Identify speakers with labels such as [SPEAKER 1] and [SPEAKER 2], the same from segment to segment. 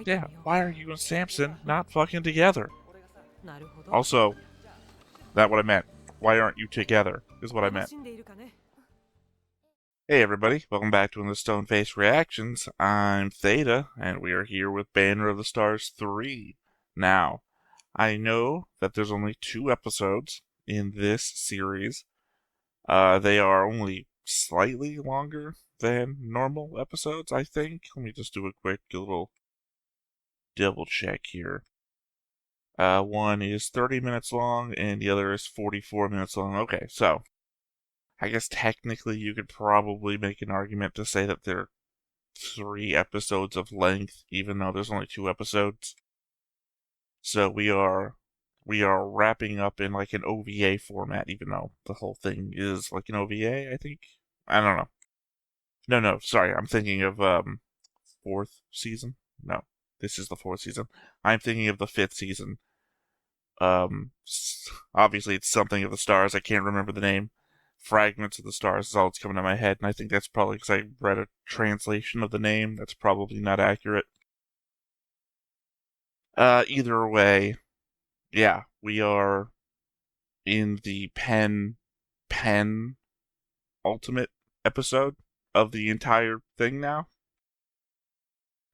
[SPEAKER 1] Yeah, why are you and Samson not fucking together? Also, that's what I meant. Why aren't you together, is what I meant. Hey everybody, welcome back to the Stone Face Reactions. I'm Theta, and we are here with Banner of the Stars 3. Now, I know that there's only 2 episodes in this series. They are only slightly longer than normal episodes, I think. Let me just do a quick little double check here. One is 30 minutes long, and the other is 44 minutes long. Okay, so I guess technically you could probably make an argument to say that they're 3 episodes of length, even though there's only 2 episodes. So we are wrapping up in like an OVA format, even though the whole thing is like an OVA, I think. I don't know. No, sorry, I'm thinking of 4th season. No, this is the 4th season. I'm thinking of the 5th season. Obviously it's something of the stars. I can't remember the name. Fragments of the Stars is all that's coming to my head, and I think that's probably because I read a translation of the name that's probably not accurate. Either way, yeah, we are in the pen ultimate episode of the entire thing now.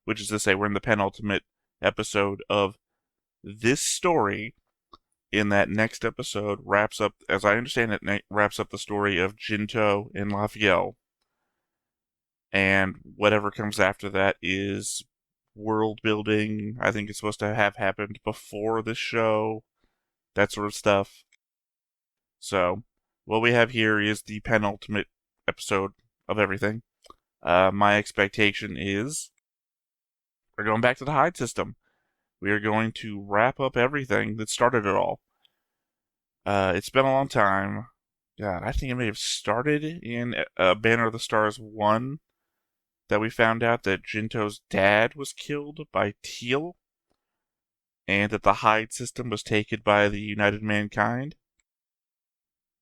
[SPEAKER 1] Which is to say, we're in the penultimate episode of this story. In that next episode wraps up, as I understand it, wraps up the story of Jinto and Lafiel. And whatever comes after that is world building. I think it's supposed to have happened before this show, that sort of stuff. So, what we have here is the penultimate episode of everything. My expectation is we're going back to the hide system. We are going to wrap up everything that started it all. It's been a long time. God, I think it may have started in Banner of the Stars 1 that we found out that Jinto's dad was killed by Teal and that the hide system was taken by the United Mankind.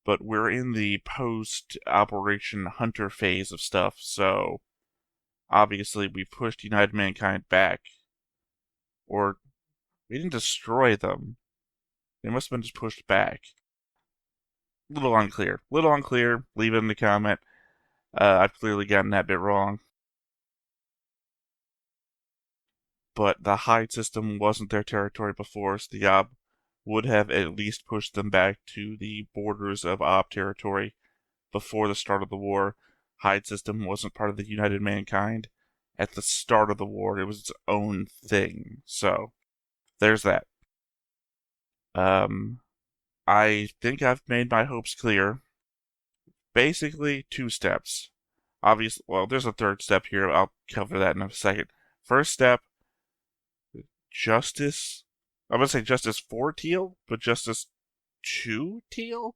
[SPEAKER 1] But we're in the post-Operation Hunter phase of stuff, so obviously we pushed United Mankind back. Or we didn't destroy them. They must have been just pushed back. Little unclear. Leave it in the comment. I've clearly gotten that bit wrong. But the hide system wasn't their territory before, so the Ob would have at least pushed them back to the borders of Ob territory before the start of the war. Hide system wasn't part of the United Mankind. At the start of the war, it was its own thing. So, there's that. I think I've made my hopes clear. Basically, 2 steps. Obviously, well, there's a 3rd step here. I'll cover that in a second. First step, justice. I'm going to say justice for Teal, but justice to Teal?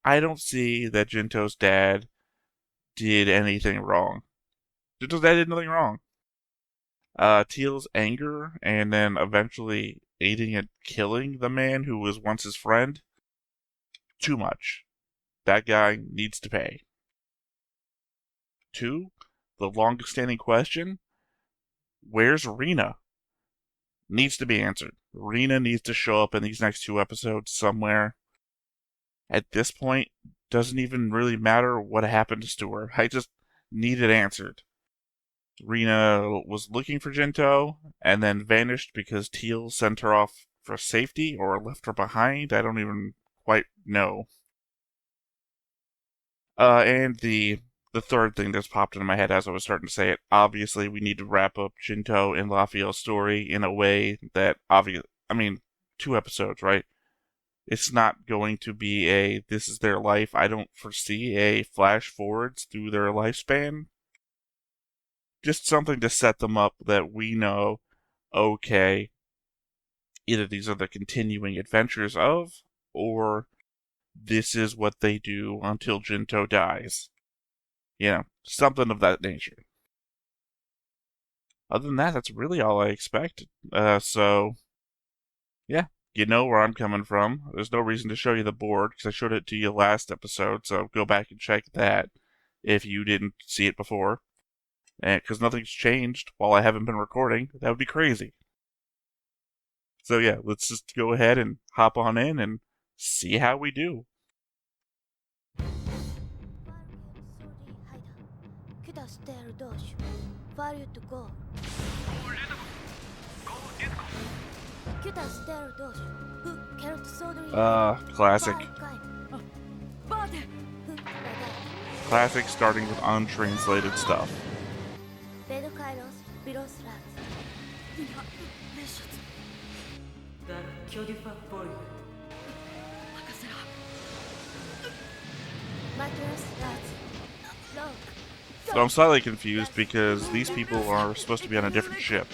[SPEAKER 1] I don't see that Jinto's dad did anything wrong. Jinto's dad did nothing wrong. Teal's anger and then eventually aiding and killing the man who was once his friend, too much. That guy needs to pay. 2, the longest standing question, where's Rena? Needs to be answered. Rena needs to show up in these next 2 episodes somewhere. At this point, doesn't even really matter what happened to her. I just need it answered. Rena was looking for Jinto and then vanished because Teal sent her off for safety or left her behind. I don't even quite know. And the 3rd thing that's popped into my head as I was starting to say it, obviously we need to wrap up Jinto and Lafiel's story in a way that 2 episodes, right? It's not going to be this is their life. I don't foresee a flash forwards through their lifespan. Just something to set them up that we know, okay, either these are the continuing adventures of, or this is what they do until Jinto dies. Something of that nature. Other than that, that's really all I expect. So, yeah, you know where I'm coming from. There's no reason to show you the board, because I showed it to you last episode, so go back and check that if you didn't see it before. And because nothing's changed while I haven't been recording, that would be crazy. So yeah, let's just go ahead and hop on in and see how we do. Classic. Classic starting with untranslated stuff. So I'm slightly confused because these people are supposed to be on a different ship.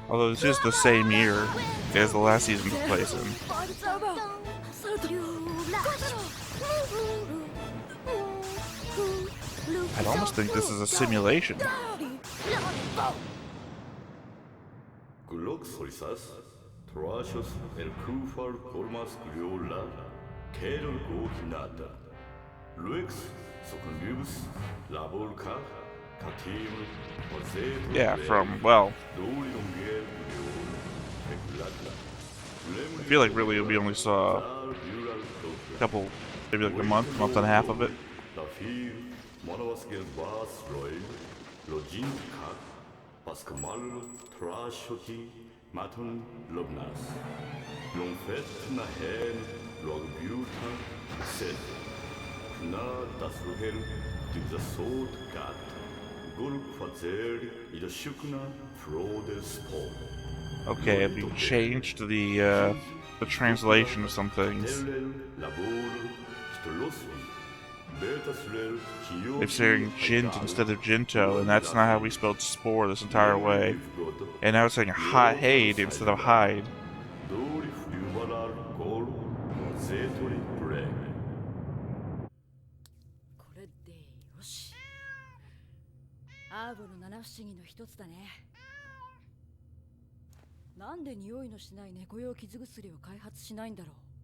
[SPEAKER 1] Although this is the same year as the last season took place in. I'd almost think this is a simulation. Yeah, from, well, I feel like really we only saw a couple, maybe like a month and a half of it. Okay, we changed the translation of some things. They're saying Jint instead of Jinto, and that's not how we spelled spore this entire way. And now it's saying Hade instead of hide.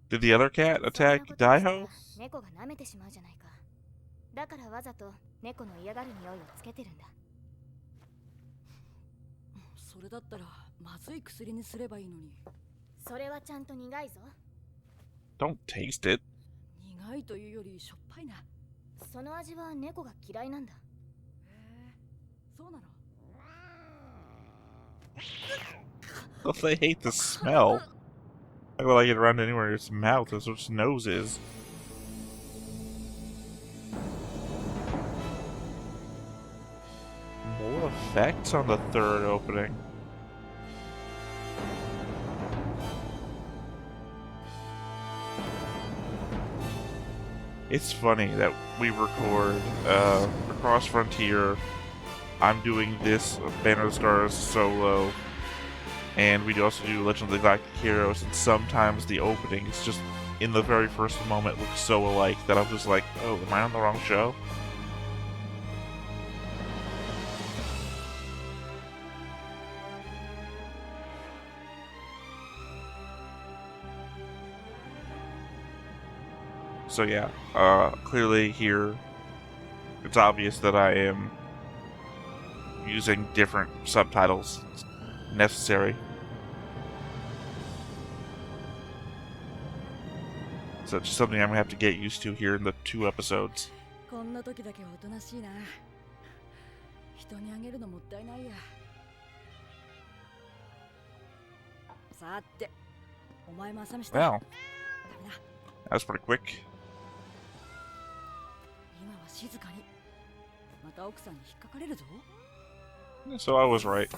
[SPEAKER 1] Did the other cat attack Daiho? Don't taste it. Well, they hate the smell. I would like it around anywhere its mouth is, its nose is. More effects on the third opening. It's funny that we record Across Frontier. I'm doing this Banner of the Stars solo, and we also do Legend of the Galactic Heroes, and sometimes the openings just in the very first moment look so alike that I'm just like, oh, am I on the wrong show? So yeah, clearly here, it's obvious that I am using different subtitles. It's necessary. So it's just something I'm gonna have to get used to here in the 2 episodes. Well, that was pretty quick. So I was right.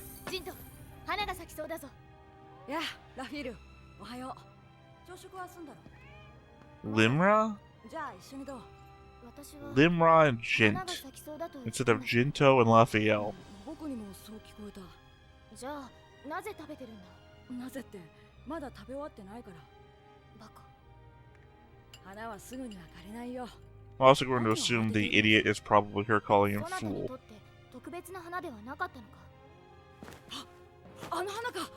[SPEAKER 1] Limra? Limra and Jint instead of Jinto and Lafiel. I'm also going to assume the idiot is probably her calling him fool.
[SPEAKER 2] 特別な花ではなかったのか。あの花か。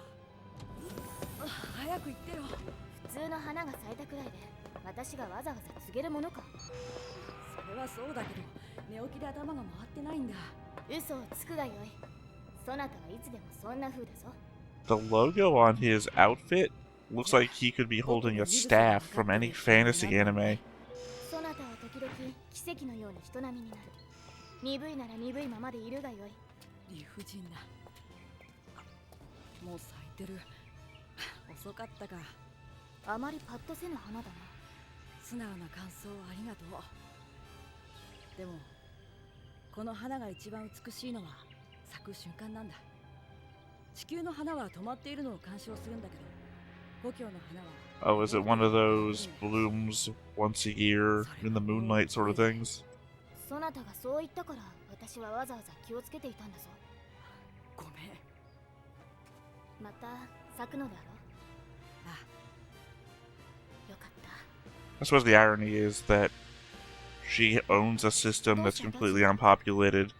[SPEAKER 2] 早く言ってよ。普通の花が咲いたくらいで私がわざわざ告げるものか。それはそうだけど寝起きで頭が回ってないんだ。嘘をつくがよい。そなたはいつでもそんな風だぞ。
[SPEAKER 1] The logo on his outfit looks like he could be holding a staff from any fantasy anime.
[SPEAKER 2] そなたは時々奇跡のように人並みになる。鈍いなら鈍いままでいるがよい。理不尽だ。もう咲いてる。遅かったか。あまりパッとせぬ花だな。素直な感想ありがとう。でもこの花が一番美しいのは咲く瞬間なんだ。地球の花は止まっているのを鑑賞するんだけど、故郷の花は。
[SPEAKER 1] Oh, is it one of those blooms once a year in the moonlight sort of things?
[SPEAKER 2] そなたがそう言ったから私はわざわざ気をつけていたんだぞ。ごめん。また咲くのだろう。ああ、よかった。
[SPEAKER 1] I suppose the irony is that she owns a system that's completely unpopulated,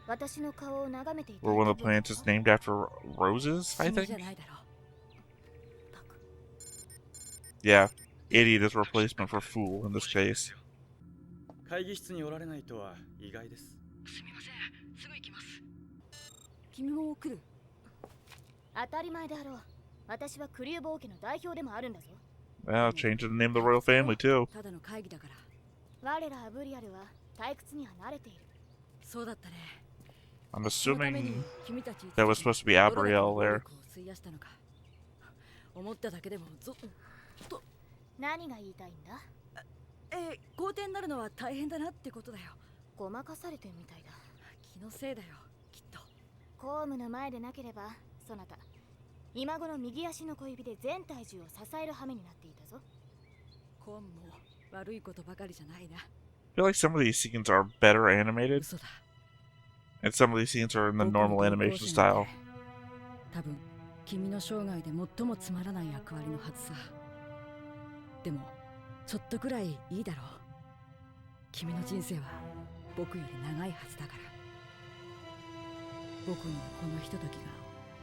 [SPEAKER 1] where one of the planets is named after roses, I think? Yeah, idiot is a replacement for fool in this case.
[SPEAKER 3] 会議室におられないとは意外です。
[SPEAKER 2] すみません、すぐ行きます。君も来る。当たり前であろう。私はクリューボー家の代表でもあるんだぞ。
[SPEAKER 1] Well, change the name of the royal family too.
[SPEAKER 2] ただの会議だから。我らアブリアルは退屈には慣れている。そうだったね。
[SPEAKER 1] I'm assuming that was supposed to be Abrielle there.
[SPEAKER 2] 思っただけでもぞっと。何が言いたいんだ？皇帝になるのは大変だなってことだよ。ごまかされてるみたいだ。気のせいだよ、きっと。公務の前でなければ、そなた今頃右足の小指で全体重を支える羽目になっていたぞ。公務も悪いことばかりじゃないな。
[SPEAKER 1] I feel like some of these scenes are better animated, and some of these scenes are in the normal animation style.
[SPEAKER 2] 多分君の生涯で最もつまらない役割のはずさ。でもちょっとくらいいいだろう。君の人生は僕より長いはずだから。僕にはこのひとときが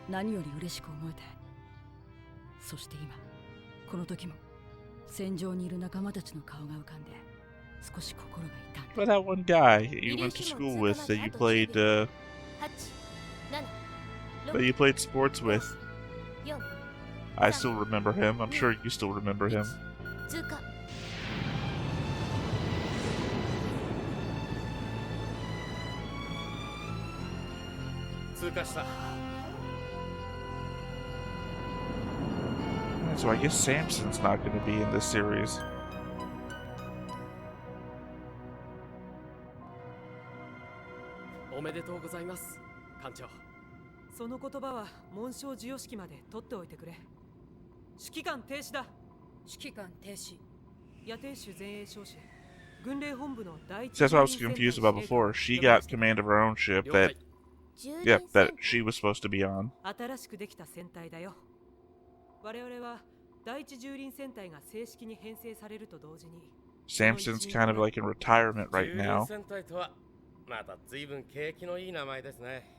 [SPEAKER 2] 何より嬉しく思えて。そして今この時も戦場にいる仲間たちの顔が浮かんで少し心が痛んだ。
[SPEAKER 1] But that one guy you went to school with that you played sports with. I still remember him. I'm sure you still remember him.
[SPEAKER 3] 通過した。
[SPEAKER 1] So I guess Samson's not going to be in this series.
[SPEAKER 4] おめでとうございます、艦長。その言葉は紋章授与式まで取っておいてくれ。指揮官停止だ。
[SPEAKER 2] 指揮官停止。
[SPEAKER 4] 野艇手前衛少子軍令本部の第一。
[SPEAKER 1] That's what I was confused about before. She got command of her own ship that she was supposed to be on.
[SPEAKER 4] 新しくできた戦隊だよ。我々は第一従輪戦隊が正式に編成されると同時に。
[SPEAKER 1] Samson's kind of like in retirement right now.
[SPEAKER 3] 戦隊とはまた随分景気のいい名前ですね。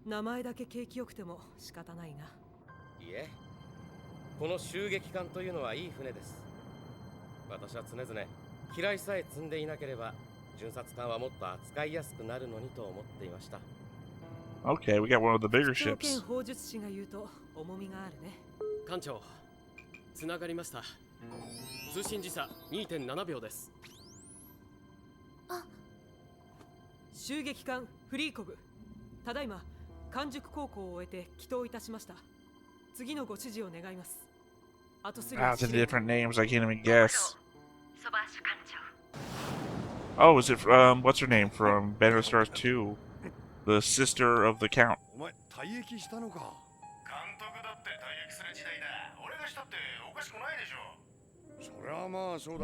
[SPEAKER 4] 名前だけ景気よくても仕方ないな。
[SPEAKER 3] いえ、この襲撃艦というのはいい船です。私は常々機雷さえ積んでいなければ巡察艦はもっと扱いやすくなるのにと思っていました。
[SPEAKER 1] Okay, we got one of the bigger ships.
[SPEAKER 4] 砲術師が言うと重みがあるね。艦長、つながりました。通信時差 2.7 秒です。襲撃艦フリーコブ、ただいま完熟航行を終えて帰投いたしました。次のご指示を願います。あとすぐ。
[SPEAKER 1] Ah, the different names I can't even guess. Oh, is it what's her name from Banner Stars 2? The sister of the Count. I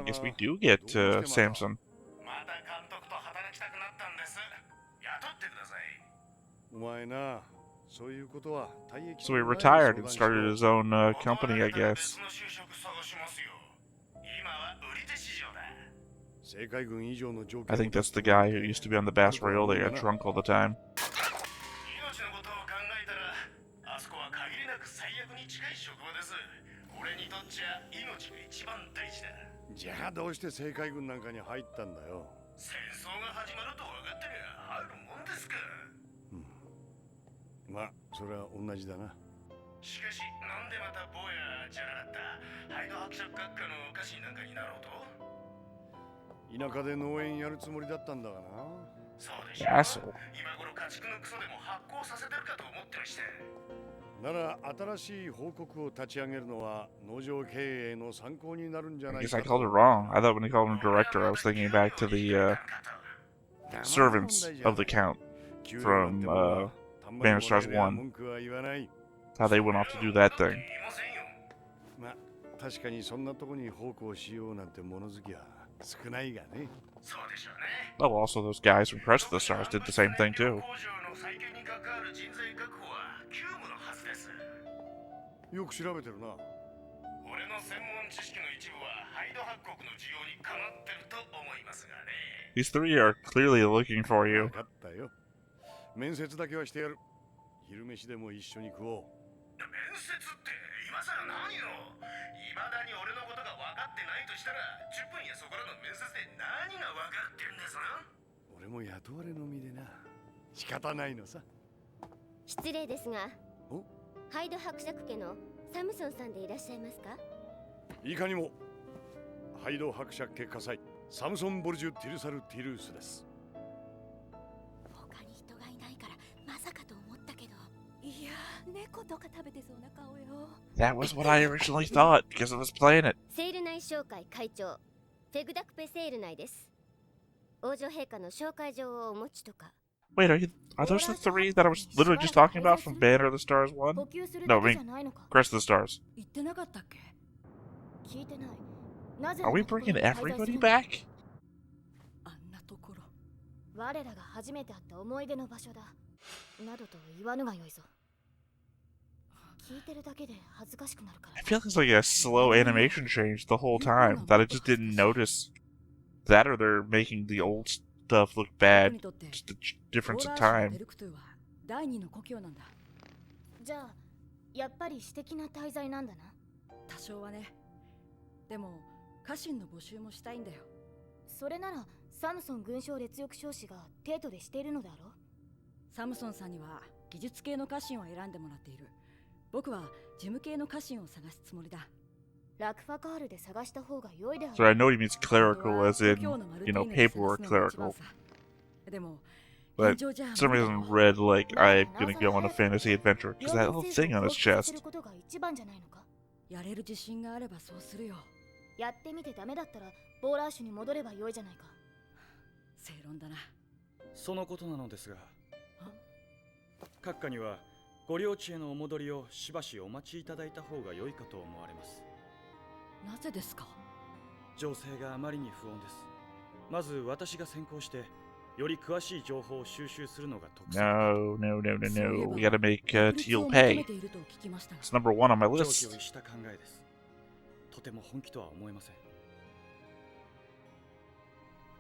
[SPEAKER 1] guess we do get Samson. So he retired and started his own company, I guess. I think that's the guy who used to be on the Bass Rail that got drunk all the time.
[SPEAKER 3] 命のことを考えたら、あそこは限りなく最悪に近い職場です。俺にとっちゃ命が一番大事だ。
[SPEAKER 5] じゃあどうして政界軍なんかに入ったんだよ。
[SPEAKER 3] 戦争が始まると分かってりゃ入るもんですか。
[SPEAKER 5] まあそれは同じだな。
[SPEAKER 3] しかし、なんでまた坊やじゃなかった。ハイド伯爵閣下の家臣なんかになろうと。
[SPEAKER 5] 田舎で農園やるつもりだったんだがな。
[SPEAKER 3] そうでしょ。
[SPEAKER 1] Asshole.
[SPEAKER 3] 今頃家畜のクソでも発酵させてるかと思ってました。
[SPEAKER 5] なら新しい報告を立ち上げるのは農場経営の参考になるんじゃな
[SPEAKER 1] I
[SPEAKER 5] い
[SPEAKER 1] guess I
[SPEAKER 5] か。
[SPEAKER 1] called it wrong. I thought when he called him director, I was thinking back to the servants of the Count from Bannerstars 1. How they went off to do that thing.
[SPEAKER 5] まあ確かにそんなとこに奉公しようなんて物好きは少ないがね。
[SPEAKER 3] そうでしょうね。
[SPEAKER 1] Oh, well, also those guys from Crest of the Stars did the same thing too.
[SPEAKER 3] 工場の再建に関わる人材確保は急務のはずです。
[SPEAKER 5] よく調べてるな。
[SPEAKER 3] 俺の専門知識の一部はハイド伯国の需要にかなってると思いますがね。
[SPEAKER 1] These three are clearly looking for you.
[SPEAKER 5] 分かったよ。面接だけはしてやる。昼飯でも一緒に食おう。
[SPEAKER 3] 面接って今さら何よ。未だに俺のことが分かってないとしたら10分やそこらの面接で何が分かってるんですか。
[SPEAKER 5] 俺も雇われの身でな。仕方ないのさ。
[SPEAKER 6] 失礼ですが
[SPEAKER 5] お、
[SPEAKER 6] ハイド伯爵家のサムソンさんでいらっしゃいますか？
[SPEAKER 5] いかにもハイド伯爵家火災サムソン・ボルジュ・ティルサル・ティルースです。
[SPEAKER 2] 他に人がいないからまさかと思ったけど、いやー、猫とか食べてそうな顔よ。
[SPEAKER 1] That was what I originally thought because I was playing it.
[SPEAKER 6] セール内商会会長フェグダクペセール内です。王女陛下の紹介状をお持ちとか。
[SPEAKER 1] Wait, are those the three that I was literally just talking about from Banner of the Stars 1?
[SPEAKER 2] 補給する
[SPEAKER 1] No,
[SPEAKER 2] だ
[SPEAKER 1] I
[SPEAKER 2] けじゃ
[SPEAKER 1] mean
[SPEAKER 2] ないのか。
[SPEAKER 1] Crest of the Stars.
[SPEAKER 2] 言ってなかったっけ？聞いてない。なぜ
[SPEAKER 1] Are we bringing everybody back?
[SPEAKER 2] あんなところ。我らが初めて会った思い出の場所だ。などと言わぬがよいぞ。聞いてるだけで恥ずかしくなるから。
[SPEAKER 1] I feel like it's like a slow animation change the whole time that I just didn't notice. That or they're making the old stuff look bad. Just the difference in time.
[SPEAKER 2] 第二の故郷なんだ。じゃあ、やっぱり私的な滞在なんだな。多少はね。でも、家臣の募集もしたいんだよ。それなら、サムソン軍将烈翼将士が帝都でしているのだろう。サムソンさんには技術系の家臣を選んでもらっている。僕は事務系の家臣を探すつもりだ。ラクファカールで探した方が良いであろう。
[SPEAKER 1] So I know he means clerical as in, paperwork clerical.
[SPEAKER 2] でも、
[SPEAKER 1] But for some reason read like I'm gonna go on a fantasy adventure because that little thing on his chest.
[SPEAKER 2] やれる自信があればそうするよ。やってみてダメだったらボーラーシュに戻れば良いじゃないか。正論だな。
[SPEAKER 7] そのことなのですが、閣下にはご領地へのお戻りをしばしお待ちいただいた方が良いかと思われます。
[SPEAKER 2] なぜですか？
[SPEAKER 7] 情勢があまりに不穏です。まず私が先行してより詳しい情報を収集するのが得策。
[SPEAKER 1] No. We gotta make Teal pay. It's number one on my
[SPEAKER 7] 上
[SPEAKER 1] list.
[SPEAKER 7] 記を逸した考えです。とても本気とは思えません。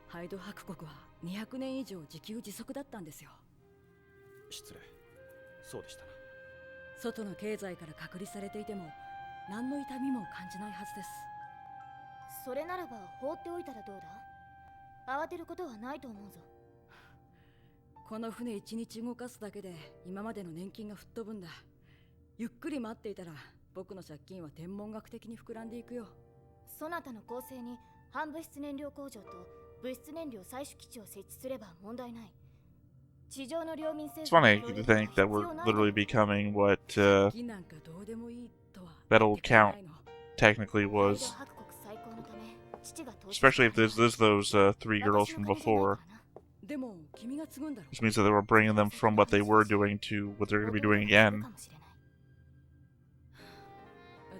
[SPEAKER 2] ハイド伯国は200年以上自給自足だったんですよ。
[SPEAKER 7] 失礼。そうでしたな。
[SPEAKER 2] 外の経済から隔離されていても何の痛みも感じないはずです。それならば放っておいたらどうだ？慌てることはないと思うぞ。この船一日動かすだけで今までの年金が吹っ飛ぶんだ。ゆっくり待っていたら僕の借金は天文学的に膨らんでいくよ。そなたの構成に半物質燃料工場と物質燃料採取基地を設置すれば問題ない。地上の領民政
[SPEAKER 1] It's
[SPEAKER 2] 府
[SPEAKER 1] funny to think that we're literally becoming what that old count technically was. Especially if there's those three girls from before. Which means that they were bringing them from what they were doing to what they're going to be doing again.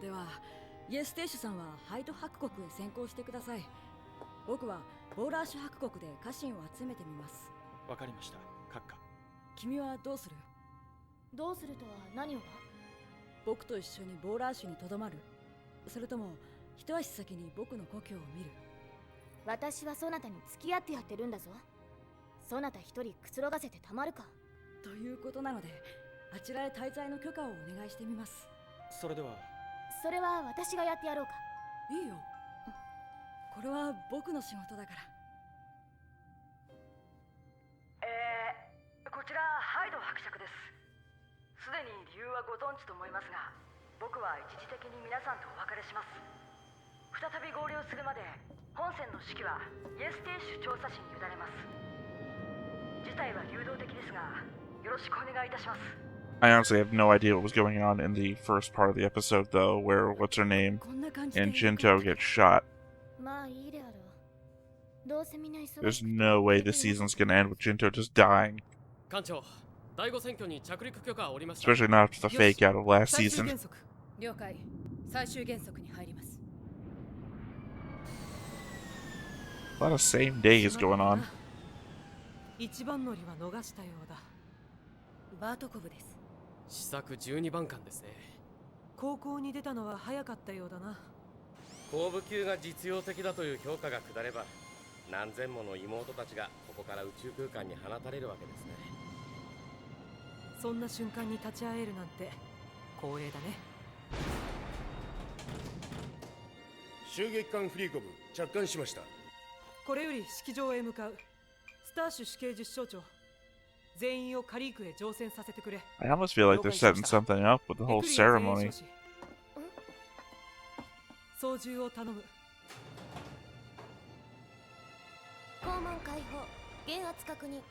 [SPEAKER 2] では、イエステーシュさんはハイド伯国へ先行してください。僕はボーラーシュ伯国で家臣を集めてみます。
[SPEAKER 7] わかりました、閣下。
[SPEAKER 2] 君はどうする？どうするとは何をだ？僕と一緒にボーラーシュにとどまる？それとも一足先に僕の故郷を見る？私はそなたに付き合ってやってるんだぞ。そなた一人くつろがせてたまるか。
[SPEAKER 8] ということなので、あちらへ滞在の許可をお願いしてみます。
[SPEAKER 7] それでは。
[SPEAKER 2] それは私がやってやろうか。
[SPEAKER 8] いいよ。これは僕の仕事だから。
[SPEAKER 9] こちらハイド伯爵です。すでに理由はご存知と思いますが、僕は一時的に皆さんとお別れします。再び合流するまで本船の指揮はイエスティッシュ調査士に委ねます。事態は流動的ですが、よろしくお願いいたします。
[SPEAKER 1] I honestly have no idea what was going on in the first part of the episode, though, where what's her name and Jinto gets shot.
[SPEAKER 2] まあいいであろう。どうせみんな忙しくて
[SPEAKER 1] There's no way the season's gonna end with Jinto just dying.
[SPEAKER 3] 艦長、第5選挙に着陸許可を下りました。
[SPEAKER 1] Especially not after the fake out of last
[SPEAKER 4] 最終
[SPEAKER 1] season.
[SPEAKER 4] 原則。
[SPEAKER 8] 了解。最終原則に入ります。
[SPEAKER 1] A lot of same days going on.
[SPEAKER 4] 一番乗りは逃したようだ。
[SPEAKER 8] バートコブです。
[SPEAKER 3] 試作12番艦ですね。
[SPEAKER 4] 高校に出たのは早かったようだな。
[SPEAKER 3] 後部級が実用的だという評価が下れば、何千もの妹たちがここから宇宙空間に放たれるわけですね。
[SPEAKER 4] そんな瞬間に立ち会えるなんて光栄だね。
[SPEAKER 5] 襲撃艦フリーコブ着艦しました。
[SPEAKER 4] これより式場へ向かう。スターシュ死刑10省庁全員をカリークへ乗船させてくれ。
[SPEAKER 1] I almost feel like they're setting something up with the whole ceremony.
[SPEAKER 4] 操縦を頼む。
[SPEAKER 6] 肛門開放、減圧確認。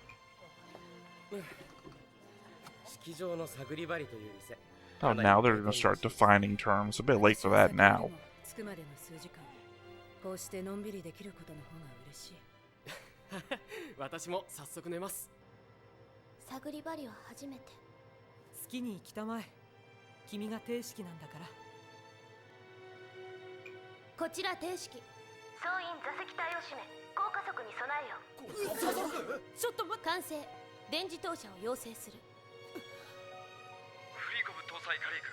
[SPEAKER 3] 式場の探り針という店。
[SPEAKER 1] Oh, now they're gonna start defining terms. A bit late for that now.
[SPEAKER 8] 着くまでの数時間、こうしてのんびりできることの方が嬉しい。
[SPEAKER 3] 私も早速寝ます。
[SPEAKER 6] 探り針は初めて。
[SPEAKER 4] 好きに来たまえ。君が定式なんだから。
[SPEAKER 6] こちら定式。総員座席帯を閉め、降下速に備えよ。
[SPEAKER 4] ちょっと待って。
[SPEAKER 6] 完成。電磁投射を要請する。
[SPEAKER 10] フリーコブ搭載カリーク。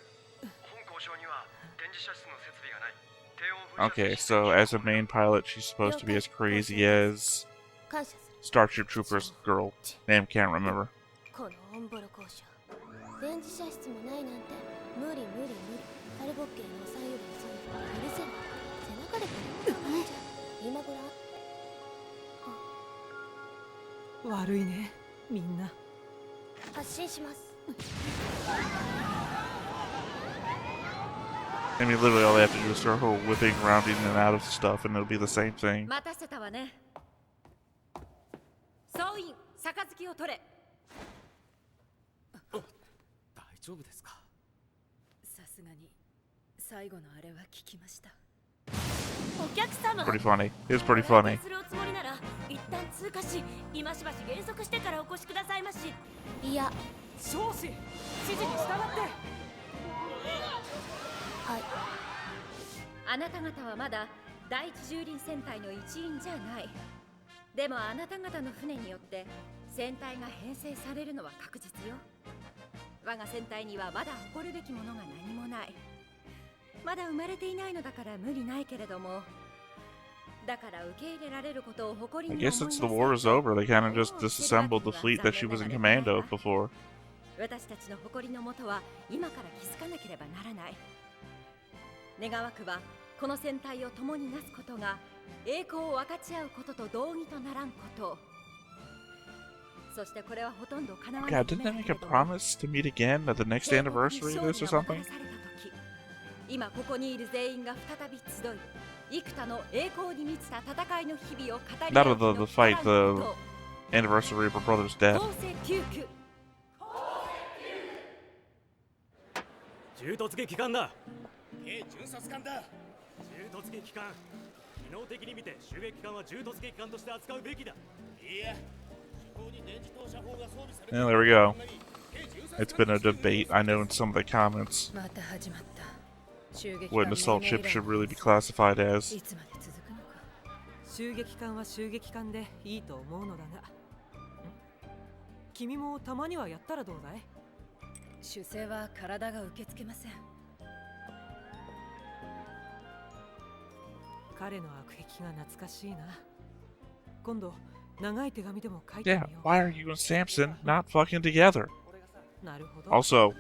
[SPEAKER 10] 本交渉には電磁射出の設備がない。低温噴射
[SPEAKER 1] Okay, so as a main pilot, she's supposed to be as crazy as
[SPEAKER 6] 感謝する。
[SPEAKER 1] Starship Troopers girl. Name can't remember.
[SPEAKER 6] このオンボロ交渉。電磁射出もないなんて無理無理無理。カルボッケーのおさんより遅い。許せない。背中でこれを守っちゃう。今ごらん。
[SPEAKER 4] 悪いね、みんな。
[SPEAKER 6] 発進します。
[SPEAKER 1] I mean, literally all they have to do is start her whipping around in and out of stuff, and it'll be the same thing.
[SPEAKER 8] 待たせたわね。総員、杯を取れ。
[SPEAKER 3] 大丈夫ですか。
[SPEAKER 8] さすがに最後のあれは聞きました。
[SPEAKER 2] お客様。
[SPEAKER 1] Pretty funny. It was pretty funny.
[SPEAKER 2] するおつもりなら一旦通過し、今しばし減速してからお越しくださいまし。
[SPEAKER 6] いや、
[SPEAKER 4] 少子、指示に従って。
[SPEAKER 6] はい。
[SPEAKER 8] あなた方はまだ第一蹂躙戦隊の一員じゃない。でもあなた方の船によって戦隊が編成されるのは確実よ。我が戦隊にはまだ誇るべきものが何もない。まだ生まれていないのだから無理ないけれども、だから受け入れられることを誇り
[SPEAKER 1] I
[SPEAKER 8] に思い
[SPEAKER 1] guess
[SPEAKER 8] な
[SPEAKER 1] since
[SPEAKER 8] さ
[SPEAKER 1] the
[SPEAKER 8] い。
[SPEAKER 1] war is over, they kind of just disassembled the fleet that she was in command of before.
[SPEAKER 8] 私たちの誇りのもとは今から気づかなければならない。願わくばこの戦隊を共になすことが栄光を分かち合うことと同義とならんこと。そしてこれはほとんど叶わない
[SPEAKER 1] God, didn't they make a promise to meet again at the next anniversary of this or something?
[SPEAKER 8] 今ここにいる全員が再び集い、幾多の栄光に満ちた戦いの日々を語り
[SPEAKER 1] Not of the fight, the anniversary of her brother's death.
[SPEAKER 7] 銃突撃艦だ。
[SPEAKER 5] 準察艦だ。
[SPEAKER 7] 銃突撃艦。機能的に見て襲撃艦は銃突撃艦として扱うべきだ。
[SPEAKER 5] いや、主砲に電磁投射砲が装備されて
[SPEAKER 1] Yeah, there we go. It's been a debate, I know, in some of the comments.
[SPEAKER 8] また始まった。
[SPEAKER 1] What an assault ship should really be classified as.
[SPEAKER 8] いつまで続くのか。
[SPEAKER 4] 襲撃艦は襲撃艦でいいと思うのだが、君もたまにはやったらどうだい？
[SPEAKER 8] 主勢は体が受け付けません。
[SPEAKER 4] 彼の悪癖が懐かしいな。今度長い手紙でも書いて
[SPEAKER 1] Yeah,
[SPEAKER 4] みよ
[SPEAKER 1] why are you and Samson not fucking together?
[SPEAKER 4] う。なるほど。
[SPEAKER 1] Also,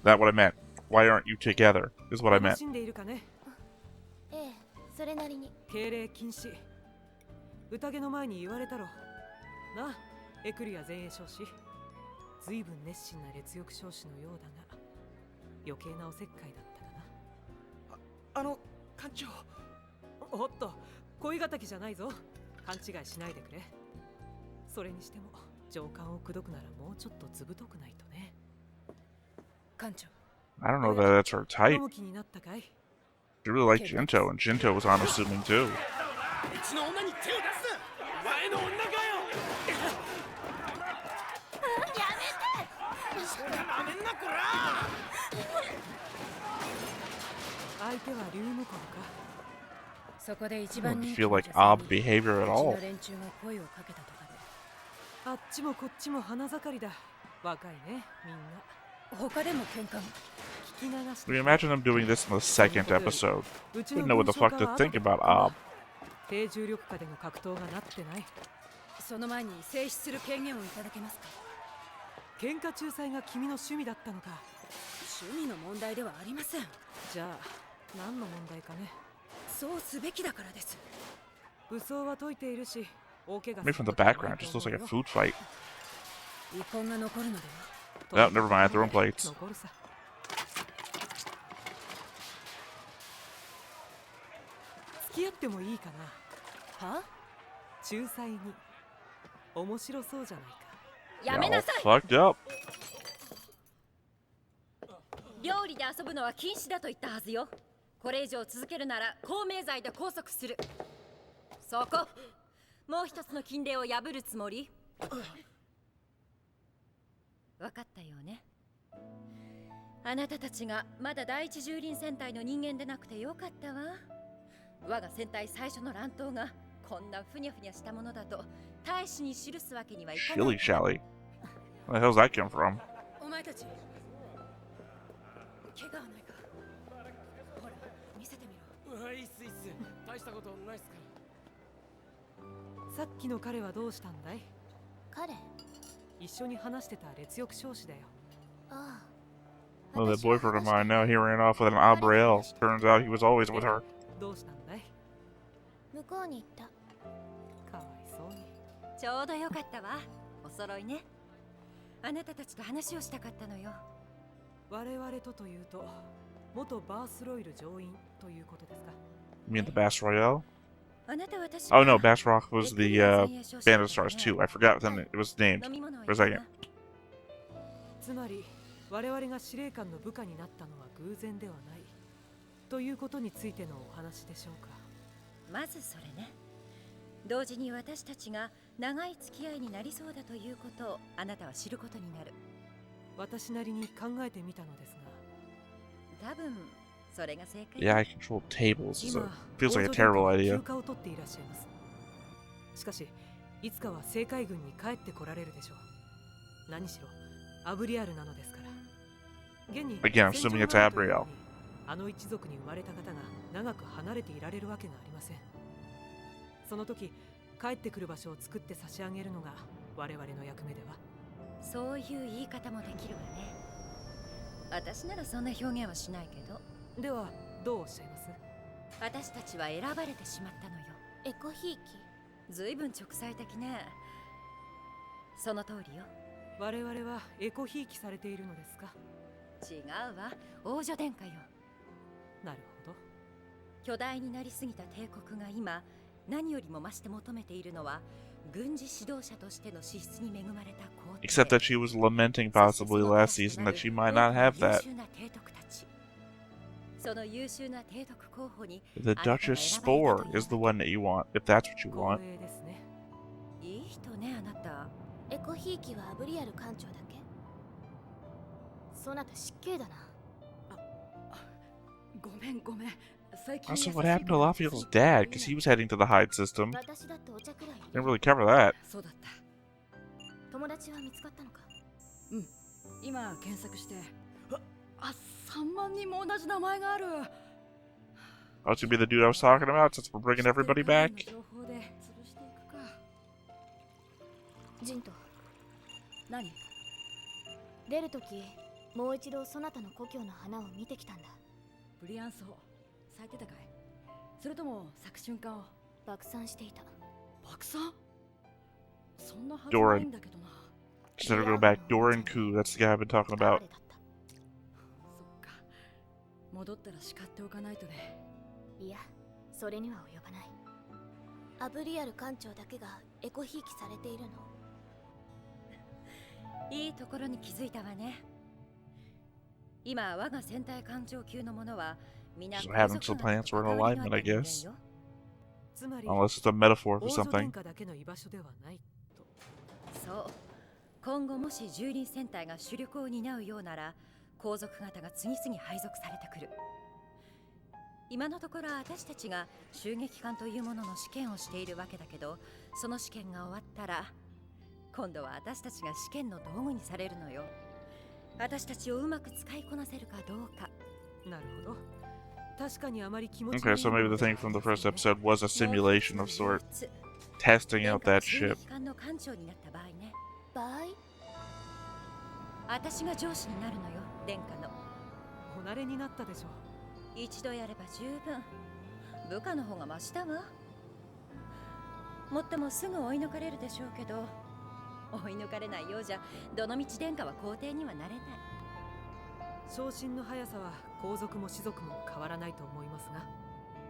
[SPEAKER 1] that's what I meant. Why aren't you together? Is what I
[SPEAKER 4] 楽
[SPEAKER 1] meant.
[SPEAKER 4] しんでいるかね。
[SPEAKER 6] ええ、それなりに。
[SPEAKER 4] 敬礼禁止。宴の前に言われたろ。な、エクリア前衛少子。随分熱心な烈欲少子のようだが、余計なおせっかいだったかな。
[SPEAKER 7] 艦長。
[SPEAKER 4] おっと、恋敵じゃないぞ。勘違いしないでくれ。それにしても上官を口説くならもうちょっとずぶとくないとね。艦長。
[SPEAKER 1] I don't know that that's her type.
[SPEAKER 4] 飲む気になったかい？
[SPEAKER 1] She really liked Jinto, and Jinto was unassuming too.
[SPEAKER 3] うちの女に手を出すな。お前の女かよ。なめんなこら。
[SPEAKER 4] 相手は竜向こうか。
[SPEAKER 2] そこで一
[SPEAKER 1] I
[SPEAKER 2] 番
[SPEAKER 1] don't
[SPEAKER 2] 人気
[SPEAKER 1] feel
[SPEAKER 2] の
[SPEAKER 1] like
[SPEAKER 2] 女性
[SPEAKER 1] odd
[SPEAKER 2] に
[SPEAKER 1] behavior
[SPEAKER 2] う
[SPEAKER 1] at
[SPEAKER 2] ち
[SPEAKER 1] all.
[SPEAKER 2] の連中が声をかけたとかで。
[SPEAKER 4] あっちもこっちも花盛りだ。若いね、みんな。
[SPEAKER 2] 他でも喧嘩が。
[SPEAKER 4] 聞き流して。
[SPEAKER 1] I mean, imagine them doing this in the second episode. Wouldn't know what the fuck to think about Ob.
[SPEAKER 4] 低重力下での格闘がなってない。
[SPEAKER 2] その前に静止する権限をいただけますか。
[SPEAKER 4] 喧嘩仲裁が君の趣味だったのか。
[SPEAKER 2] 趣味の問題ではありません。
[SPEAKER 4] じゃあ何の問題かね。
[SPEAKER 2] そうすべきだからです。
[SPEAKER 4] 武装は解いているし、大怪我
[SPEAKER 1] Maybe from the background, it just looks like a food fight.
[SPEAKER 2] 遺恨が残るので
[SPEAKER 1] Oh,
[SPEAKER 2] は。
[SPEAKER 1] never mind, throwing plates.
[SPEAKER 4] 残るさ。付き合ってもいいかな。
[SPEAKER 2] は？
[SPEAKER 4] 仲裁に。面白そうじゃないか。
[SPEAKER 8] や
[SPEAKER 1] Yeah,
[SPEAKER 8] め
[SPEAKER 1] all
[SPEAKER 8] なさい。
[SPEAKER 1] fucked up.
[SPEAKER 8] 料理で遊ぶのは禁止だと言ったはずよ。これ以上続けるなら公明罪で拘束する。そこ。もう一つの禁令を破るつもり？分かったよね。あなたたちがまだ第一獣林戦隊の人間でなくてよかったわ。我が戦隊最初の乱闘がこんなふにゃふにゃしたものだと大使に記すわけにはいかない。
[SPEAKER 1] Shilly shally. Where the hell's that come from?
[SPEAKER 2] お前たち。怪我はないか。ほら、見せてみろ。
[SPEAKER 3] いいっすいいっす。大したことないっすか
[SPEAKER 4] さっきの彼はどうしたんだい？
[SPEAKER 6] 彼？
[SPEAKER 4] 一緒に話してた烈欲少子だよ。
[SPEAKER 6] ああ。
[SPEAKER 1] Well, that boyfriend of mine, now he ran off with an Abrielle. Turns out he was always with her.
[SPEAKER 4] どうしたんだい？
[SPEAKER 6] 向こうに行った。
[SPEAKER 4] かわいそうに。
[SPEAKER 8] ちょうどよかったわ。お揃いね。あなたたちと話をしたかったのよ。
[SPEAKER 4] 我々とというと、元バースロイル上院ということですか？
[SPEAKER 1] You mean the Bass Royale?
[SPEAKER 8] あなた私
[SPEAKER 1] Oh no, Bass Rock was the Band of Stars too. I forgot then it was named
[SPEAKER 8] 飲み物を
[SPEAKER 1] for a second.
[SPEAKER 4] つまり我々が司令官の部下になったのは偶然ではないということについてのお話でしょうか。
[SPEAKER 8] まずそれね。同時に私たちが長い付き合いになりそうだということをあなたは知ることになる。
[SPEAKER 4] 私なりに考えてみたのですが。
[SPEAKER 8] 多分それが正解。
[SPEAKER 1] Yeah, I control tables. Is
[SPEAKER 4] 今
[SPEAKER 1] feels like a
[SPEAKER 4] 王女殿下
[SPEAKER 1] terrible
[SPEAKER 4] は
[SPEAKER 1] idea.
[SPEAKER 4] 休暇を取っていらっしゃいます。しかしいつかは政界軍に帰ってこられるでしょう。何しろアブリアルなのですから。現に
[SPEAKER 1] Again, I'm assuming it's Abrielle.
[SPEAKER 4] あの一族に生まれた方が長く離れていられるわけがありません。その時帰ってくる場所を作って差し上げるのが我々の役目では。
[SPEAKER 8] そういう言い方もできるわね。私ならそんな表現はしないけど。
[SPEAKER 4] ではどうおっしゃいます？
[SPEAKER 8] 私たちは選ばれてしまったのよ。
[SPEAKER 6] エコひいき。
[SPEAKER 8] ずいぶん直裁的ね。その通りよ。
[SPEAKER 4] 我々はエコひいきされているのですか？
[SPEAKER 8] 違うわ、王女殿下よ。
[SPEAKER 4] なるほど。
[SPEAKER 8] 巨大になりすぎた帝国が今何よりも増して求めているのは軍事指導者としての資質に恵まれた皇帝。
[SPEAKER 1] Except that she was lamenting possibly last season that she might not have that.
[SPEAKER 8] その優秀な提督候補に
[SPEAKER 1] The Duchess Spore is the one that you want, if that's what you want.
[SPEAKER 4] 光栄ですね。
[SPEAKER 8] いい人ね、あなた。
[SPEAKER 6] エコひいきはアブリアル艦長だけ。そなた失敬だな。
[SPEAKER 2] ごめんごめん。最近
[SPEAKER 1] Also, what happened to Lafiel's dad? Because he was heading to the Hyde system.
[SPEAKER 6] 私だってお茶くらい。
[SPEAKER 1] Didn't really cover that.
[SPEAKER 2] そうだった。
[SPEAKER 6] 友達は見つかったのか？
[SPEAKER 2] 今検索して。3万人も同じ名前がある。
[SPEAKER 1] Oh, it's gonna be the dude I was talking about since we're bringing everybody back.
[SPEAKER 2] 情報で潰していくか。ジント。
[SPEAKER 11] 何？
[SPEAKER 2] 出るとき、もう一度そなたの故郷の花を見てきたんだ。
[SPEAKER 11] ブリアンソウ、咲いてたかい？それとも咲く瞬間を？
[SPEAKER 2] 爆散していた。
[SPEAKER 11] 爆散？そんなはずないんだけどな。
[SPEAKER 1] Just never go back. Doran Koo, that's the guy I've been talking about.
[SPEAKER 11] そっか。戻ったら叱っておかないとね。
[SPEAKER 2] いや、それには及ばない。
[SPEAKER 6] アブリアル艦長だけがエコひいきされているの。
[SPEAKER 8] いいところに気づいたわね。今、我が戦隊艦長級の者は皆
[SPEAKER 1] So having some plants were in alignment, I guess.
[SPEAKER 4] つまり
[SPEAKER 1] Unless it's a metaphor for
[SPEAKER 4] 王女
[SPEAKER 1] something.
[SPEAKER 4] 殿下だけの居場所ではないと。
[SPEAKER 8] そう。今後もし従輪戦隊が主力を担うようなら、皇族方が次々配属されてくる。今のところ私たちが襲撃艦というものの試験をしているわけだけど、その試験が終わったら今度は私たちが試験の道具にされるのよ。私たちをうまく使いこなせるかどうか。
[SPEAKER 4] なるほど。確かにあまり気持ち
[SPEAKER 1] Okay, so maybe the thing from the first episode was a simulation of sort, testing out that ship.
[SPEAKER 8] 艦の艦長になった場合ね。
[SPEAKER 6] 場合？
[SPEAKER 8] 私が上司になるのよ、殿下の。
[SPEAKER 4] お慣れになったでしょ。
[SPEAKER 8] 一度やれば十分。部下の方がマシだわ。もっともすぐ追い抜かれるでしょうけど、追い抜かれないようじゃどの道殿下は皇帝にはなれない。
[SPEAKER 4] 昇進の速さは皇族も士族も変わらないと思いますが、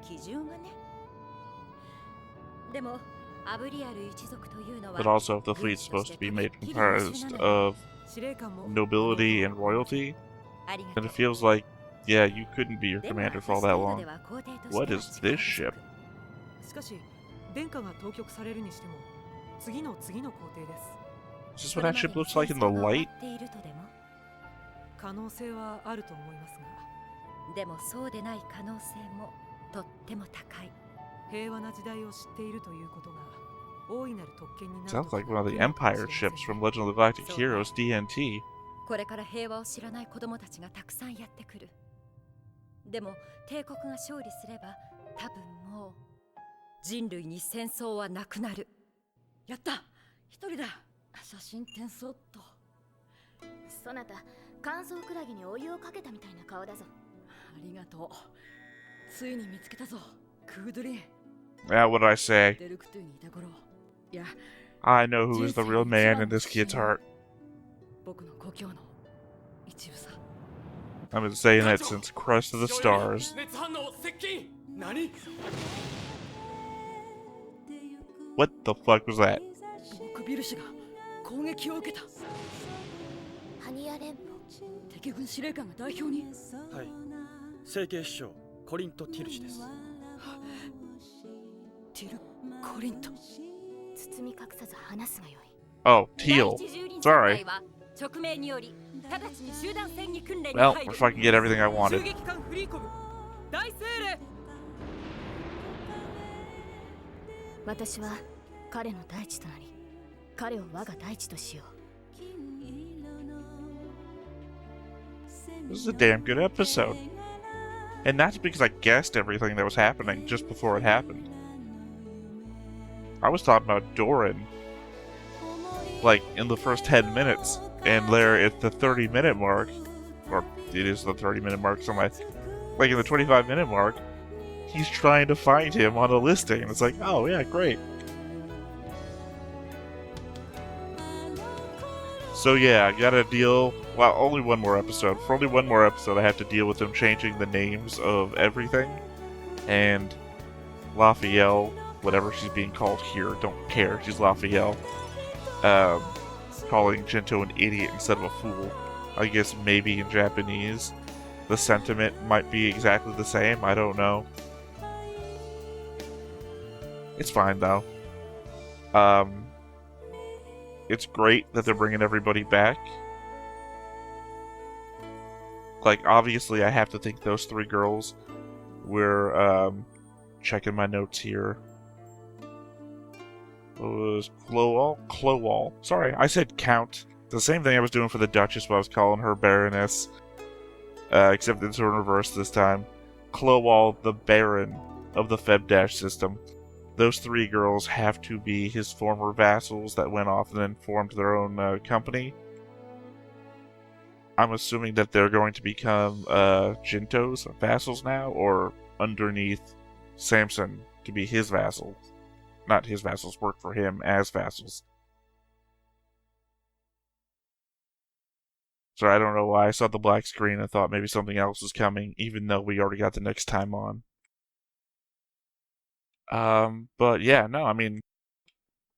[SPEAKER 8] 基準がね。でもアブリアル一族というのは
[SPEAKER 1] But also, if the fleet's supposed to be made comprised of nobility and royalty, then it feels like, yeah, you couldn't be your commander for all that long. What is this ship?
[SPEAKER 4] しかし殿下が当局されるにしても次の皇帝です。
[SPEAKER 1] Is this what that ship looks like in the light?
[SPEAKER 4] 可能性はあると思いますが、
[SPEAKER 8] でもそうでない可能性もとっても高い。
[SPEAKER 4] 平和な時代を知っているということが大いなる特権になる。
[SPEAKER 1] Sounds like one of the Empire ships from Legend of the Galactic Heroes DNT.
[SPEAKER 8] これから平和を知らない子供たちがたくさんやってくる。でも帝国が勝利すれば多分もう人類に戦争はなくなる。
[SPEAKER 11] やった、一人だ。写真転送っと。
[SPEAKER 2] そなた、乾燥クラゲにお湯をかけたみたいな顔だぞ。
[SPEAKER 11] ありがとう。ついに見つけたぞ、クードリン。
[SPEAKER 1] Yeah, what did I say?
[SPEAKER 11] デルクトゥにいた頃、いや、
[SPEAKER 1] I know who is the real man in this kid's heart.
[SPEAKER 11] 僕の故郷の一部さ。
[SPEAKER 1] I've been saying that since Crest of the Stars.
[SPEAKER 10] 熱反応接近。何？
[SPEAKER 1] What the fuck was that?
[SPEAKER 11] 僕ビル氏が攻撃を受けた。
[SPEAKER 6] ハニア連邦。
[SPEAKER 11] 敵軍司令官が代表に。
[SPEAKER 7] はい。成形師匠コリント・ティル氏です。
[SPEAKER 11] ティル・コリント。
[SPEAKER 2] 包み隠さず話すがよい。
[SPEAKER 1] Oh, Teal. Sorry.
[SPEAKER 8] 直命により直ちに集団戦に訓練に
[SPEAKER 1] Well,
[SPEAKER 8] 入る。
[SPEAKER 1] if I can get everything I wanted.
[SPEAKER 4] 襲撃艦フリーコブ大精霊。
[SPEAKER 2] 私は彼の大地となり、彼を我が大地としよう。
[SPEAKER 1] This is a damn good episode. And that's because I guessed everything that was happening just before it happened. I was talking about Doran, like, in the first 10 minutes. And there at the 30-minute mark, or it is the 30-minute mark, so like in the 25-minute mark, he's trying to find him on a listing. And it's like, oh yeah, great. So yeah, I gotta deal... Well, only one more episode. For only one more episode, I have to deal with them changing the names of everything. And Lafiel, whatever she's being called here, don't care. She's Lafiel. Calling Jinto an idiot instead of a fool. I guess maybe in Japanese, the sentiment might be exactly the same. I don't know. It's fine, though. It's great that they're bringing everybody back. Like, obviously, I have to think those three girls were, checking my notes here. It was Clowall. Sorry, I said Count. The same thing I was doing for the Duchess, but I was calling her Baroness. Except it's in reverse this time. Clowall, the Baron of the Febdash system. those 3 girls have to be his former vassals that went off and then formed their own company. I'm assuming that they're going to become Jinto's vassals now, or underneath Samson to be his vassals. Not his vassals, work for him as vassals. So I don't know why I saw the black screen and thought maybe something else was coming, even though we already got the next time on. But yeah, no, I mean,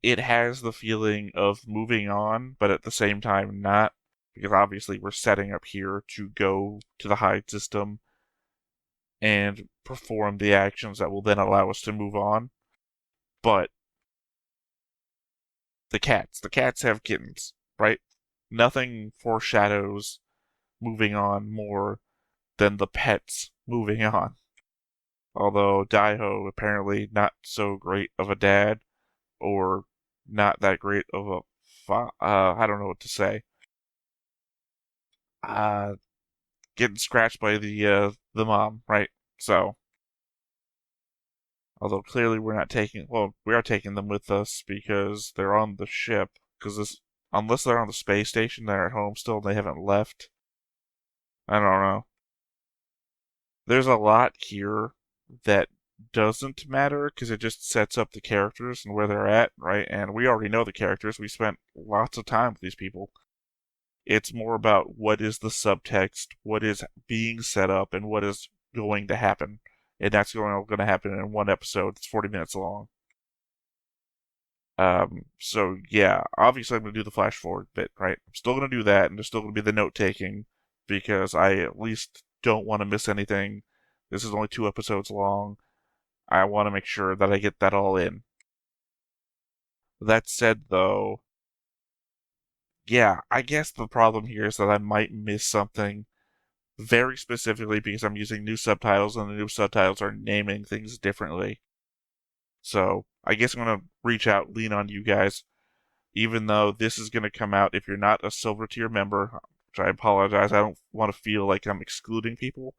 [SPEAKER 1] it has the feeling of moving on, but at the same time not, because obviously we're setting up here to go to the hide system and perform the actions that will then allow us to move on. But the cats have kittens, right? Nothing foreshadows moving on more than the pets moving on. Although Daiho apparently not so great of a dad, or not that great of a I don't know what to say. Getting scratched by the mom, right? So, although clearly we are taking them with us because they're on the ship. Because unless they're on the space station, they're at home still and they haven't left. I don't know. There's a lot here that doesn't matter because it just sets up the characters and where they're at, right? And we already know the characters. We spent lots of time with these people. It's more about what is the subtext, what is being set up, and what is going to happen. And that's going to happen in one episode. It's 40 minutes long. So yeah, obviously I'm going to do the flash forward bit, right? I'm still going to do that, and there's still going to be the note taking because I at least don't want to miss anything. This is only 2 episodes long. I want to make sure that I get that all in. That said, though, yeah, I guess the problem here is that I might miss something very specifically because I'm using new subtitles and the new subtitles are naming things differently. So I guess I'm going to reach out, lean on you guys, even though this is going to come out if you're not a silver tier member, which I apologize. I don't want to feel like I'm excluding people,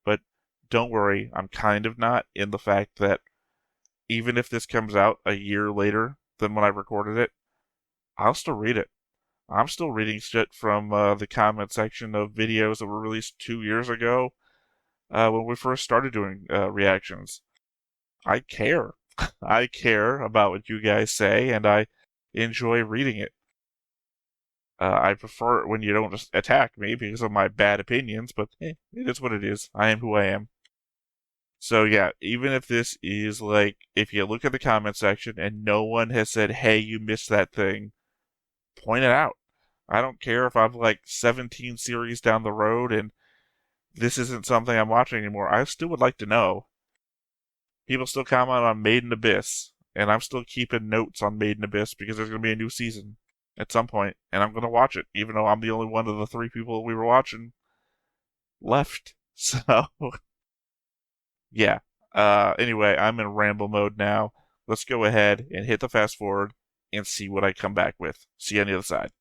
[SPEAKER 1] but don't worry, I'm kind of not, in the fact that even if this comes out a year later than when I recorded it, I'll still read it. I'm still reading shit from the comment section of videos that were released 2 years ago when we first started doing reactions. I care. I care about what you guys say, and I enjoy reading it. I prefer it when you don't just attack me because of my bad opinions, but it is what it is. I am who I am. So yeah, even if this is like, if you look at the comment section and no one has said, hey, you missed that thing, point it out. I don't care if I'm like 17 series down the road and this isn't something I'm watching anymore. I still would like to know. People still comment on Made in Abyss, and I'm still keeping notes on Made in Abyss because there's going to be a new season at some point, and I'm going to watch it, even though I'm the only one of the 3 people we were watching left. So, yeah. Anyway, I'm in ramble mode now. Let's go ahead and hit the fast forward and see what I come back with. See you on the other side.
[SPEAKER 2] 「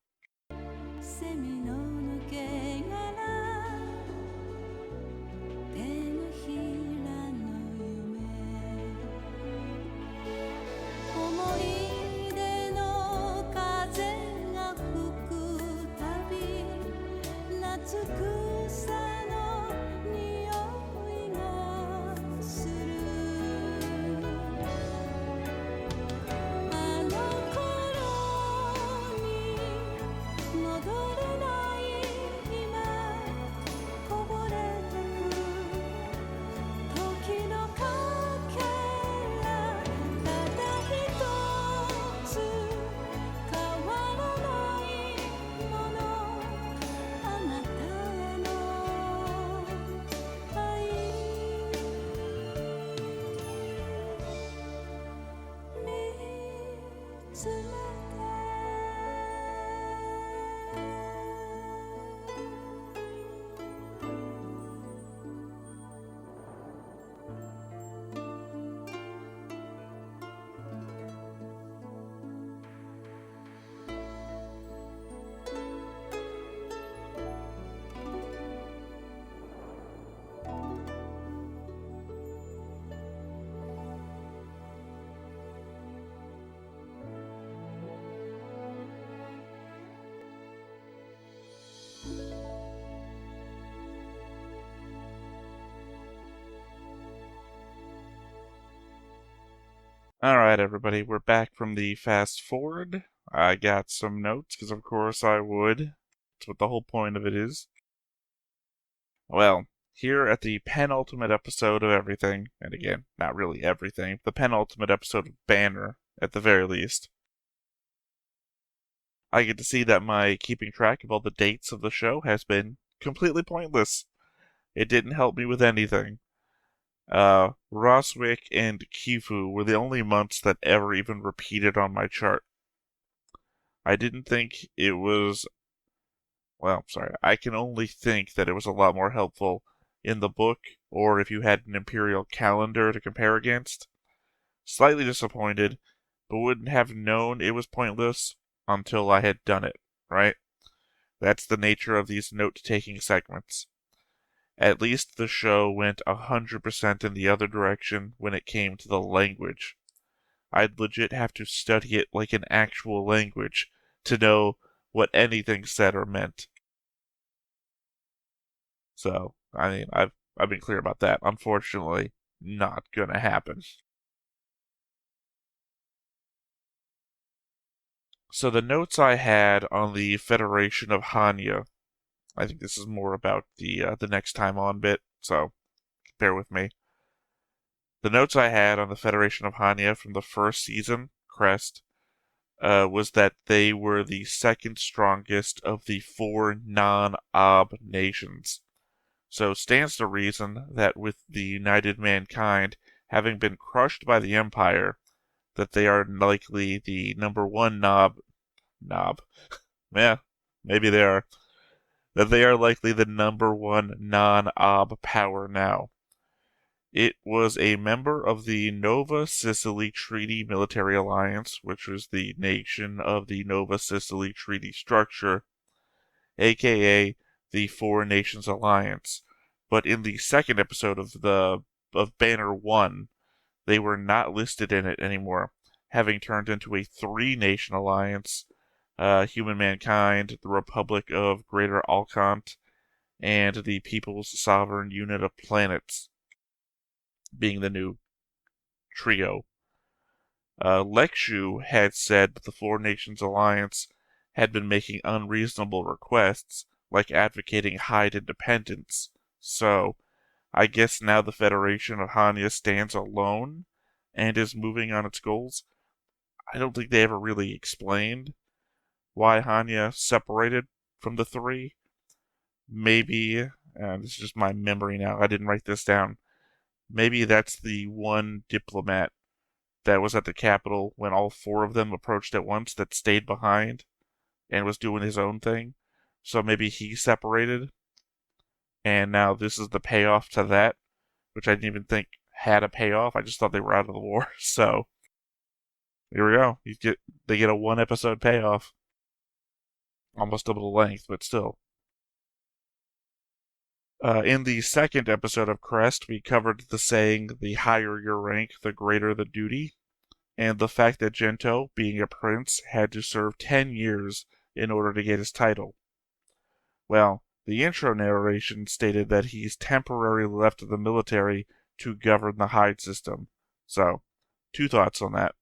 [SPEAKER 1] Alright, everybody, we're back from the fast forward. I got some notes, because of course I would. That's what the whole point of it is. Well, here at the penultimate episode of everything, and again, not really everything, the penultimate episode of Banner, at the very least, I get to see that my keeping track of all the dates of the show has been completely pointless. It didn't help me with anything. Roswick and Kifu were the only months that ever even repeated on my chart. I didn't think it was. Well, sorry. I can only think that it was a lot more helpful in the book, or if you had an imperial calendar to compare against. Slightly disappointed, but wouldn't have known it was pointless until I had done it, right? That's the nature of these note-taking segments. At least the show went 100% in the other direction when it came to the language. I'd legit have to study it like an actual language to know what anything said or meant. So, I mean, I've been clear about that. Unfortunately, not gonna happen. So the notes I had on the Federation of Hanya, I think this is more about the next time on bit, so bear with me. The notes I had on the Federation of Hanya from the first season, Crest, was that they were the second strongest of the 4 non-Ob nations. So stands to reason that with the United Mankind having been crushed by the Empire, that they are likely the number 1 yeah, maybe they are. That they are likely the number 1 non-Ob power now. It was a member of the Nova Sicily Treaty Military Alliance, which was the nation of the Nova Sicily Treaty structure, aka the Four Nations Alliance. But in the second episode of Banner 1, they were not listed in it anymore, having turned into a 3-nation alliance, Human Mankind, the Republic of Greater Alkant, and the People's Sovereign Unit of Planets, being the new trio. Lexu had said that the Four Nations Alliance had been making unreasonable requests, like advocating Hyde independence, so I guess now the Federation of Hanya stands alone and is moving on its goals. I don't think they ever really explained why Hanya separated from the 3. Maybe, this is just my memory now, I didn't write this down. Maybe that's the one diplomat that was at the capital when all 4 of them approached at once that stayed behind and was doing his own thing. So maybe he separated, and now this is the payoff to that, which I didn't even think had a payoff. I just thought they were out of the war. So here we go. They get a 1-episode payoff. Almost double the length, but still. In the second episode of Crest, we covered the saying, the higher your rank, the greater the duty, and the fact that Gento, being a prince, had to serve 10 years in order to get his title. Well, the intro narration stated that he's temporarily left the military to govern the Hyde system. So, 2 thoughts on that.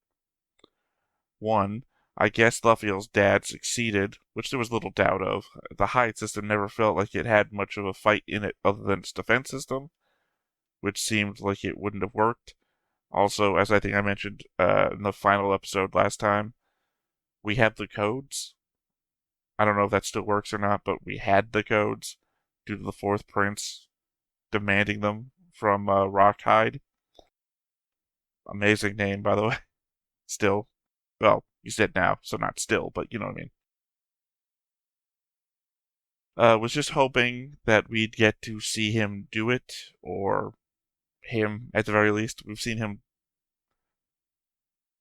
[SPEAKER 1] 1, I guess lafiel's dad succeeded, which there was little doubt of. The Hyde system never felt like it had much of a fight in it other than its defense system, which seemed like it wouldn't have worked. Also, as I think I mentioned in the final episode last time, we had the codes. I don't know if that still works or not, but we had the codes due to the 4th prince demanding them from Rockhyde. Amazing name, by the way. Still. Well, he's dead now, so not still, but you know what I mean. Was just hoping that we'd get to see him do it, or him at the very least. We've seen him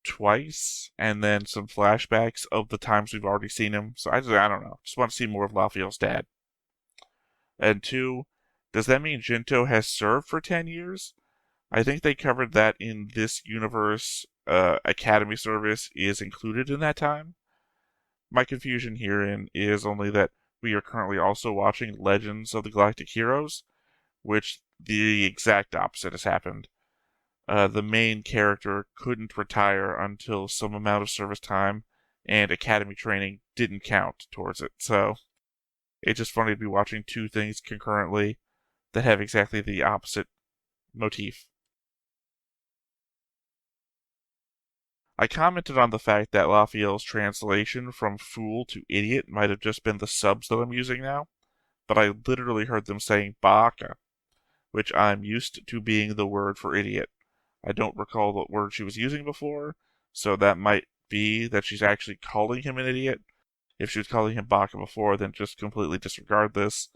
[SPEAKER 1] twice, and then some flashbacks of the times we've already seen him. So I don't know. Just want to see more of lafiel's dad. And 2, does that mean Gento has served for 10 years? I think they covered that in this universe. Academy service is included in that time. My confusion herein is only that we are currently also watching Legends of the Galactic Heroes, which the exact opposite has happened. the main character couldn't retire until some amount of service time, and academy training didn't count towards it. So it's just funny to be watching two things concurrently that have exactly the opposite motif. I commented on the fact that Lafiel's translation from fool to idiot might have just been the subs that I'm using now, but I literally heard them saying baka, which I'm used to being the word for idiot. I don't recall what word she was using before, so that might be that she's actually calling him an idiot. If she was calling him baka before, then just completely disregard this.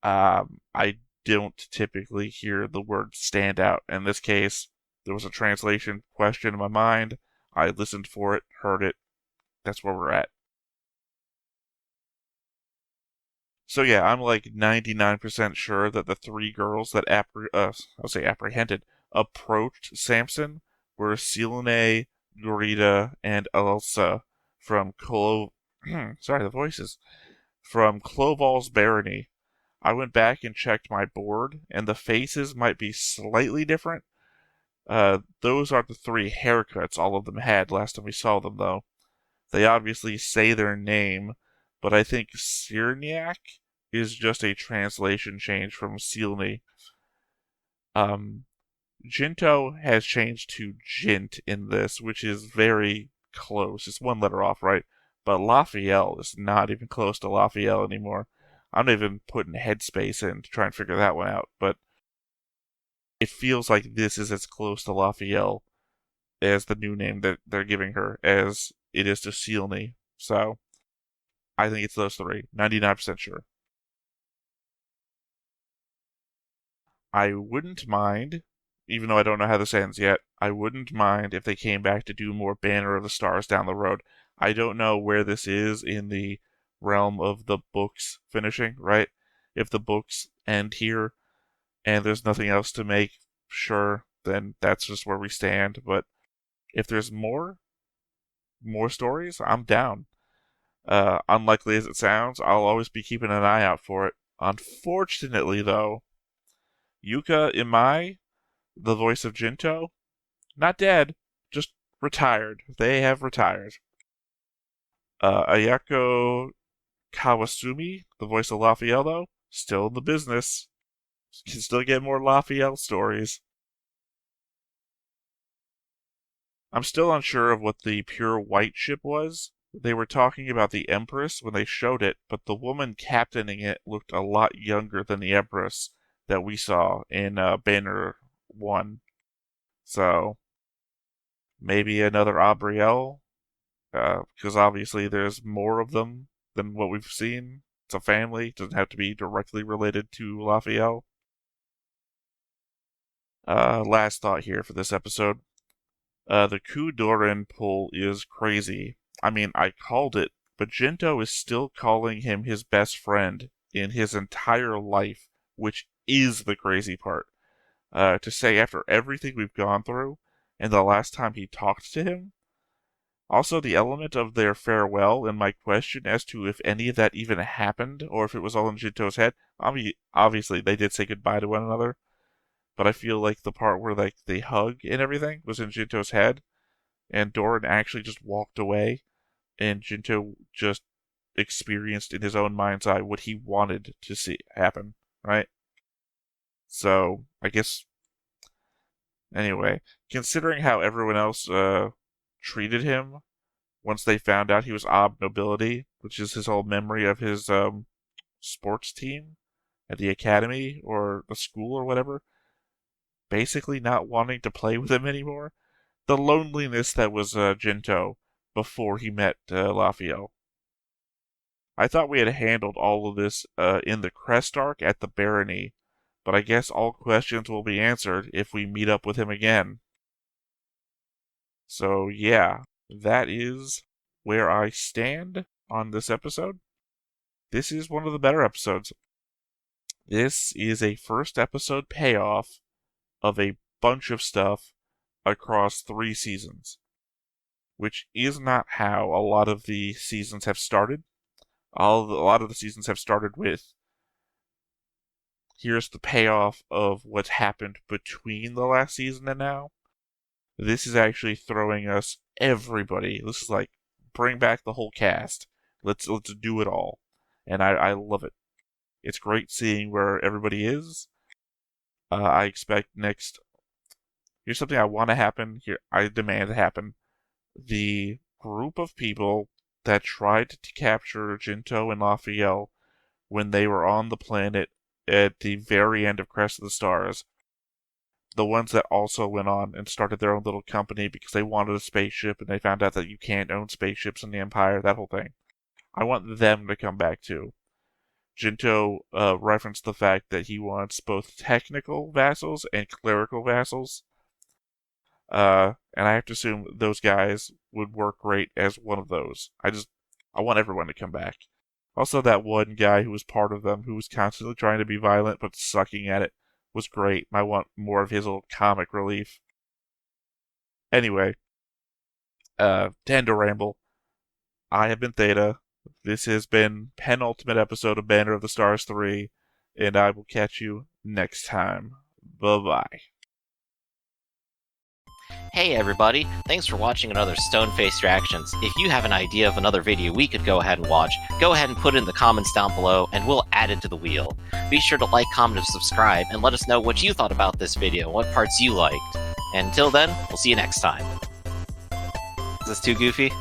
[SPEAKER 1] I don't typically hear the word stand out. In this case, there was a translation question in my mind. I listened for it, heard it. That's where we're at. So yeah, I'm like 99% sure that the three girls that apprehended, approached Samson were Selene, Gorita, and Elsa from sorry, the voices. From Cloval's Barony. I went back and checked my board, and the faces might be slightly different. Those are the three haircuts all of them had last time we saw them, though. They obviously say their name, but I think Cyrniak is just a translation change from Selene. Jinto has changed to Jint in this, which is very close. It's one letter off, right? But Lafiel is not even close to Lafiel anymore. I'm not even putting headspace in to try and figure that one out, but it feels like this is as close to Lafiel as the new name that they're giving her as it is to Selene. So I think it's those three. 99% sure. I wouldn't mind, even though I don't know how this ends yet, I wouldn't mind if they came back to do more Banner of the Stars down the road. I don't know where this is in the realm of the books finishing, right? If the books end here and there's nothing else to make, sure, then that's just where we stand. But if there's more stories, I'm down. Unlikely as it sounds, I'll always be keeping an eye out for it. Unfortunately, though, Yuka Imai, the voice of Jinto, not dead, just retired. They have retired. Ayako Kawasumi, the voice of Lafiel, though, still in the business. Can still get more Lafiel stories. I'm still unsure of what the pure white ship was. They were talking about the Empress when they showed it, but the woman captaining it looked a lot younger than the Empress that we saw in Banner 1. So, maybe another Abrielle, because obviously there's more of them than what we've seen. It's a family, it doesn't have to be directly related to Lafiel. Last thought here for this episode. The Kudoran pull is crazy. I mean, I called it, but Jinto is still calling him his best friend in his entire life, which is the crazy part. To say after everything we've gone through, and the last time he talked to him. Also, the element of their farewell and my question as to if any of that even happened, or if it was all in Jinto's head. Obviously, they did say goodbye to one another, but I feel like the part where like they hug and everything was in Jinto's head, and Doran actually just walked away, and Jinto just experienced in his own mind's eye what he wanted to see happen, right? So, I guess, anyway, considering how everyone else treated him once they found out he was Ob Nobility, which is his whole memory of his sports team at the academy or the school or whatever, basically not wanting to play with him anymore. The loneliness that was Jinto before he met Lafiel. I thought we had handled all of this in the Crest arc at the Barony, but I guess all questions will be answered if we meet up with him again. So yeah, that is where I stand on this episode. This is one of the better episodes. This is a first episode payoff of a bunch of stuff across 3 seasons, which is not how a lot of the seasons have started. A lot of the seasons have started with here's the payoff of what's happened between the last season and now. This is actually throwing us everybody. This is like, bring back the whole cast. Let's do it all. And I love it. It's great seeing where everybody is. I expect next... Here's something I want to happen. Here, I demand to happen. The group of people that tried to capture Jinto and Lafiel when they were on the planet at the very end of Crest of the Stars, the ones that also went on and started their own little company because they wanted a spaceship and they found out that you can't own spaceships in the Empire, that whole thing. I want them to come back too. Jinto referenced the fact that he wants both technical vassals and clerical vassals. And I have to assume those guys would work great as one of those. I want everyone to come back. Also, that one guy who was part of them, who was constantly trying to be violent but sucking at it, was great. I want more of his little comic relief. Anyway, to end a ramble, I have been Theta. This has been penultimate episode of Banner of the Stars 3, and I will catch you next time. Bye-bye.
[SPEAKER 12] Hey everybody, thanks for watching another Stone-Faced Reactions. If you have an idea of another video we could go ahead and watch, go ahead and put it in the comments down below and we'll add it to the wheel. Be sure to like, comment, and subscribe, and let us know what you thought about this video, what parts you liked. And until then, we'll see you next time. Is this too goofy?